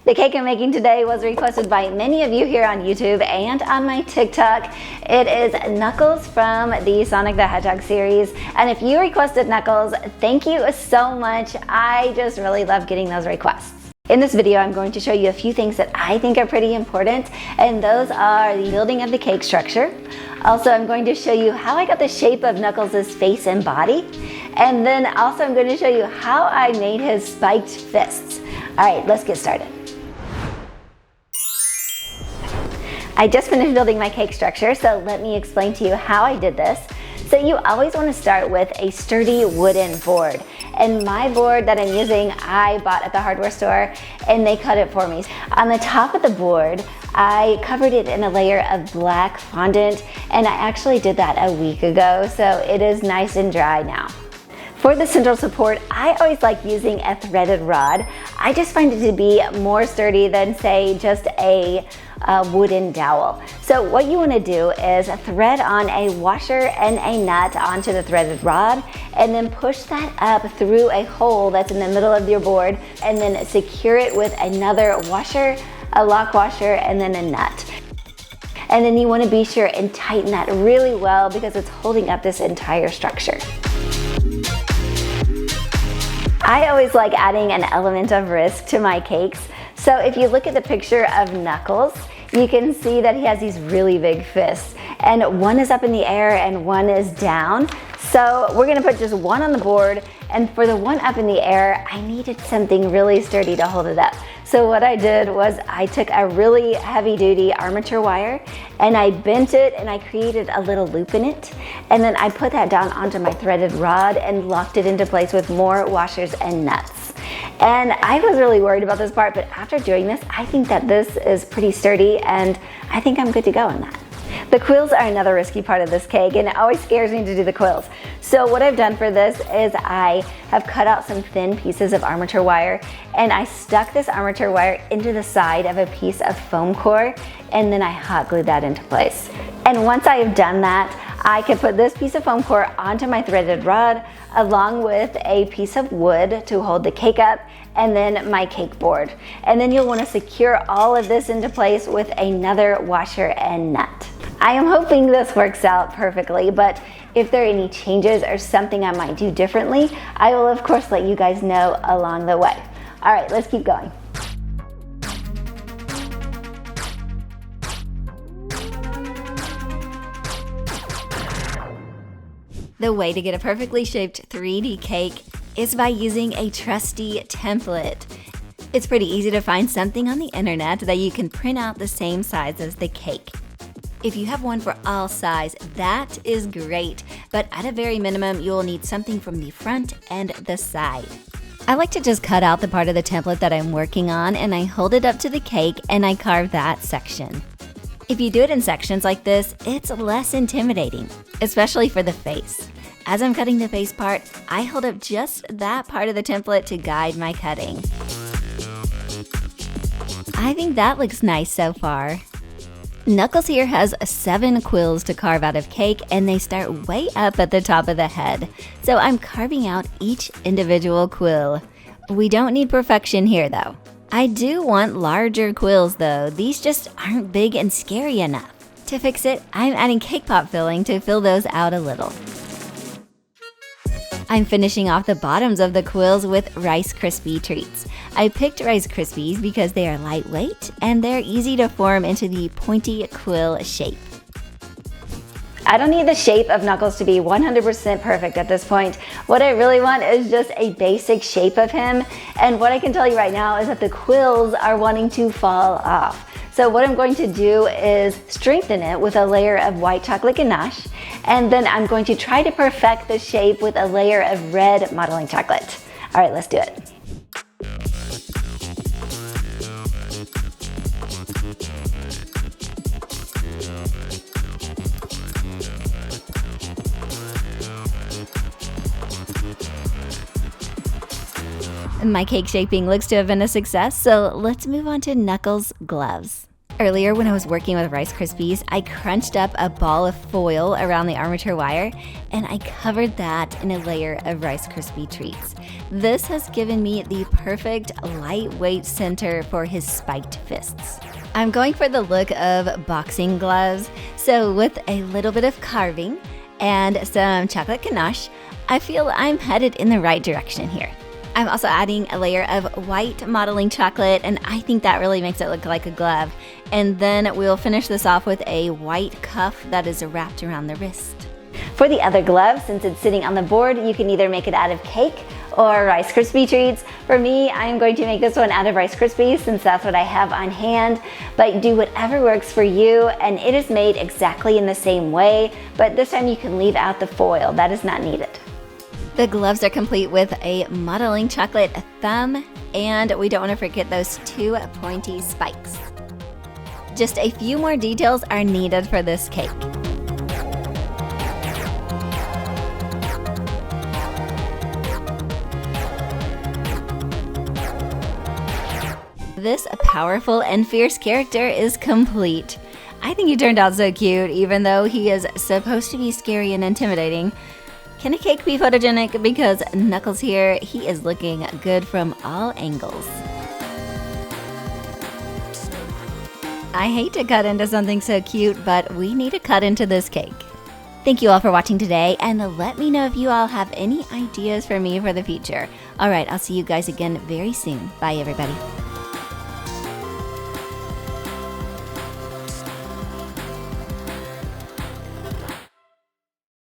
The cake I'm making today was requested by many of you here on YouTube and on my TikTok. It is Knuckles from the Sonic the Hedgehog series. And if you requested Knuckles, thank you so much. I just really love getting those requests. In this video, I'm going to show you a few things that I think are pretty important, and those are the building of the cake structure. Also, I'm going to show you how I got the shape of Knuckles' face and body. And then also I'm going to show you how I made his spiked fists. All right, let's get started. I just finished building my cake structure, so let me explain to you how I did this. So you always want to start with a sturdy wooden board. And my board that I'm using, I bought at the hardware store and they cut it for me. On the top of the board, I covered it in a layer of black fondant, and I actually did that a week ago, so it is nice and dry now. For the central support, I always like using a threaded rod. I just find it to be more sturdy than, say, just a wooden dowel. So what you want to do is thread on a washer and a nut onto the threaded rod, and then push that up through a hole that's in the middle of your board, and then secure it with another washer, a lock washer, and then a nut. And then you want to be sure and tighten that really well because it's holding up this entire structure. I always like adding an element of risk to my cakes. So if you look at the picture of Knuckles, you can see that he has these really big fists, and one is up in the air and one is down. So we're gonna put just one on the board, and for the one up in the air, I needed something really sturdy to hold it up. So what I did was I took a really heavy duty armature wire and I bent it and I created a little loop in it. And then I put that down onto my threaded rod and locked it into place with more washers and nuts. And I was really worried about this part, but after doing this, I think that this is pretty sturdy and I think I'm good to go on that. The quills are another risky part of this cake, and it always scares me to do the quills. So what I've done for this is I have cut out some thin pieces of armature wire, and I stuck this armature wire into the side of a piece of foam core, and then I hot glued that into place. And once I have done that, I can put this piece of foam core onto my threaded rod along with a piece of wood to hold the cake up, and then my cake board. And then you'll want to secure all of this into place with another washer and nut. I am hoping this works out perfectly, but if there are any changes or something I might do differently, I will of course let you guys know along the way. All right, let's keep going. The way to get a perfectly shaped 3D cake is by using a trusty template. It's pretty easy to find something on the internet that you can print out the same size as the cake. If you have one for all size, that is great, but at a very minimum, you'll need something from the front and the side. I like to just cut out the part of the template that I'm working on, and I hold it up to the cake and I carve that section. If you do it in sections like this, it's less intimidating, especially for the face. As I'm cutting the face part, I hold up just that part of the template to guide my cutting. I think that looks nice so far. Knuckles here has 7 quills to carve out of cake, and they start way up at the top of the head. So I'm carving out each individual quill. We don't need perfection here though. I do want larger quills though. These just aren't big and scary enough. To fix it, I'm adding cake pop filling to fill those out a little. I'm finishing off the bottoms of the quills with Rice Krispie treats. I picked Rice Krispies because they are lightweight and they're easy to form into the pointy quill shape. I don't need the shape of Knuckles to be 100% perfect at this point. What I really want is just a basic shape of him, and what I can tell you right now is that the quills are wanting to fall off. So what I'm going to do is strengthen it with a layer of white chocolate ganache, and then I'm going to try to perfect the shape with a layer of red modeling chocolate. All right, let's do it. My cake shaping looks to have been a success, so let's move on to Knuckles' gloves. Earlier when I was working with Rice Krispies, I crunched up a ball of foil around the armature wire and I covered that in a layer of Rice Krispie treats. This has given me the perfect lightweight center for his spiked fists. I'm going for the look of boxing gloves, so with a little bit of carving and some chocolate ganache, I feel I'm headed in the right direction here. I'm also adding a layer of white modeling chocolate, and I think that really makes it look like a glove. And then we'll finish this off with a white cuff that is wrapped around the wrist. For the other glove, since it's sitting on the board, you can either make it out of cake or Rice Krispie treats. For me, I'm going to make this one out of Rice Krispies since that's what I have on hand, but do whatever works for you, and it is made exactly in the same way, but this time you can leave out the foil. That is not needed. The gloves are complete with a modeling chocolate thumb, and we don't want to forget those two pointy spikes. Just a few more details are needed for this cake. This powerful and fierce character is complete. I think he turned out so cute, even though he is supposed to be scary and intimidating. Can a cake be photogenic? Because Knuckles here, he is looking good from all angles. I hate to cut into something so cute, but we need to cut into this cake. Thank you all for watching today, and let me know if you all have any ideas for me for the future. All right, I'll see you guys again very soon. Bye, everybody.